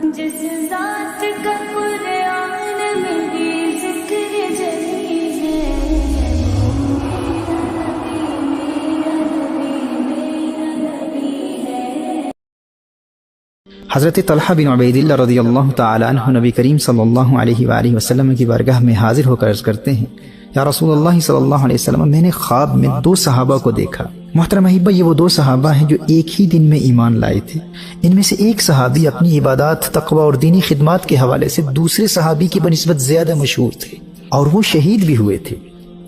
جس ذات کا قرآن میں بھی ذکر جلی ہے، حضرت طلحہ بن عبید اللہ رضی اللہ تعالی عنہ نبی کریم صلی اللہ علیہ وآلہ وسلم کی بارگاہ میں حاضر ہو کر عرض کرتے ہیں، یا رسول اللہ صلی اللہ علیہ وسلم، میں نے خواب میں 2 صحابہ کو دیکھا۔ محترم احبہ، یہ وہ 2 صحابہ ہیں جو ایک ہی دن میں ایمان لائے تھے۔ ان میں سے ایک صحابی اپنی عبادات، تقوی اور دینی خدمات کے حوالے سے دوسرے صحابی کی بنسبت زیادہ مشہور تھے اور وہ شہید بھی ہوئے تھے،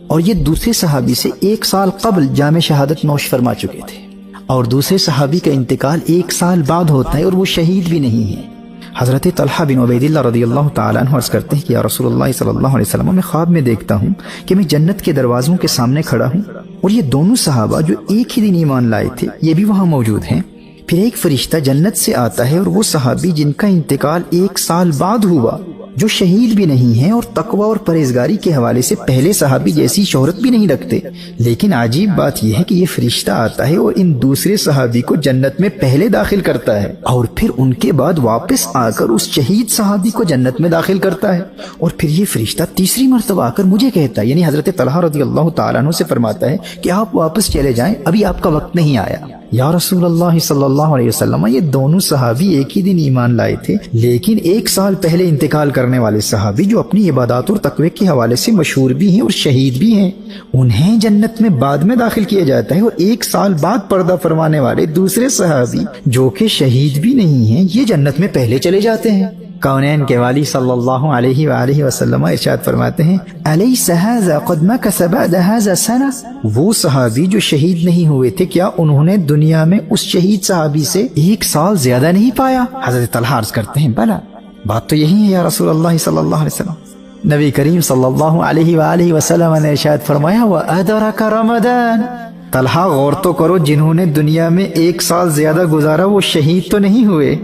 اور یہ دوسرے صحابی سے 1 سال قبل جام شہادت نوش فرما چکے تھے، اور دوسرے صحابی کا انتقال 1 سال بعد ہوتا ہے اور وہ شہید بھی نہیں ہے۔ حضرت طلحہ بن عبید اللہ رضی اللہ تعالیٰ عنہ عرض کرتے ہیں کہ یا رسول اللہ صلی اللہ علیہ وسلم، میں خواب میں دیکھتا ہوں کہ میں جنت کے دروازوں کے سامنے کھڑا ہوں، اور یہ دونوں صحابہ جو ایک ہی دن ایمان لائے تھے یہ بھی وہاں موجود ہیں۔ پھر ایک فرشتہ جنت سے آتا ہے، اور وہ صحابی جن کا انتقال 1 سال بعد ہوا، جو شہید بھی نہیں ہیں اور تقوی اور پرہیزگاری کے حوالے سے پہلے صحابی جیسی شہرت بھی نہیں رکھتے، لیکن عجیب بات یہ ہے کہ یہ فرشتہ آتا ہے اور ان دوسرے صحابی کو جنت میں پہلے داخل کرتا ہے، اور پھر ان کے بعد واپس آ کر اس شہید صحابی کو جنت میں داخل کرتا ہے، اور پھر یہ فرشتہ تیسری مرتبہ آ کر مجھے کہتا ہے، یعنی حضرت طلحہ رضی اللہ تعالیٰ عنہ سے فرماتا ہے کہ آپ واپس چلے جائیں، ابھی آپ کا وقت نہیں آیا۔ یا رسول اللہ صلی اللہ علیہ وسلم، یہ دونوں صحابی ایک ہی دن ایمان لائے تھے، لیکن 1 سال پہلے انتقال کرنے والے صحابی جو اپنی عبادات اور تقوی کے حوالے سے مشہور بھی ہیں اور شہید بھی ہیں، انہیں جنت میں بعد میں داخل کیا جاتا ہے، اور 1 سال بعد پردہ فرمانے والے دوسرے صحابی جو کہ شہید بھی نہیں ہیں یہ جنت میں پہلے چلے جاتے ہیں۔ کونین کے والی صلی اللہ علیہ وآلہ وسلم ارشاد فرماتے ہیں، الیس ھذا قد مکث بعد ھذا سنہ، وہ صحابی جو شہید نہیں ہوئے تھے کیا انہوں نے دنیا میں اس شہید صحابی سے 1 سال زیادہ نہیں پایا؟ حضرت طلحہ عرض کرتے ہیں، بلا، بات تو یہی ہے یا رسول اللہ صلی اللہ علیہ وسلم۔ نبی کریم صلی اللہ علیہ وآلہ وسلم نے ارشاد فرمایا، وَأَدْرَكَ رَمَضَانَ، طلحہ غور تو کرو، جنہوں نے دنیا میں 1 سال زیادہ گزارا وہ شہید تو نہیں ہوئے،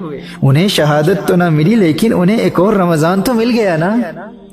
انہیں شہادت تو نہ ملی، لیکن انہیں ایک اور رمضان تو مل گیا نا۔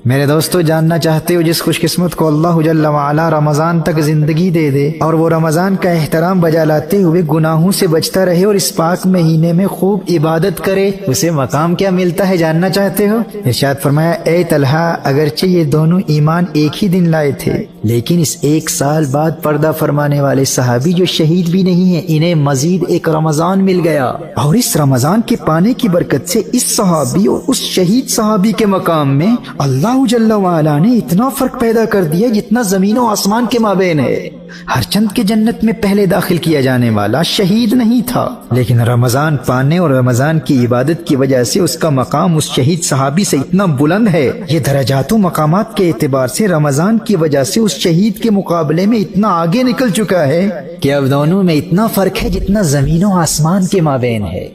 میرے دوستو، جاننا چاہتے ہو جس خوش قسمت کو اللہ جل وعلا رمضان تک زندگی دے دے اور وہ رمضان کا احترام بجا لاتے ہوئے گناہوں سے بچتا رہے اور اس پاک مہینے میں خوب عبادت کرے، اسے مقام کیا ملتا ہے جاننا چاہتے ہو؟ ارشاد فرمایا، اے طلحہ، اگرچہ یہ دونوں ایمان ایک ہی دن لائے تھے، لیکن اس 1 سال بعد پردہ فرمانے والے صحابی جو شہید بھی نہیں ہیں انہیں مزید ایک رمضان مل گیا، اور اس رمضان کے پانے کی برکت سے اس صحابی اور اس شہید صحابی کے مقام میں اللہ جل وعلا نے اتنا فرق پیدا کر دیا جتنا زمین و آسمان کے مابین ہے۔ ہر چند کے جنت میں پہلے داخل کیا جانے والا شہید نہیں تھا، لیکن رمضان پانے اور رمضان کی عبادت کی وجہ سے اس کا مقام اس شہید صحابی سے اتنا بلند ہے، یہ درجات و مقامات کے اعتبار سے رمضان کی وجہ سے اس شہید کے مقابلے میں اتنا آگے نکل چکا ہے کہ اب دونوں میں اتنا فرق ہے جتنا زمین و آسمان کے مابین ہے۔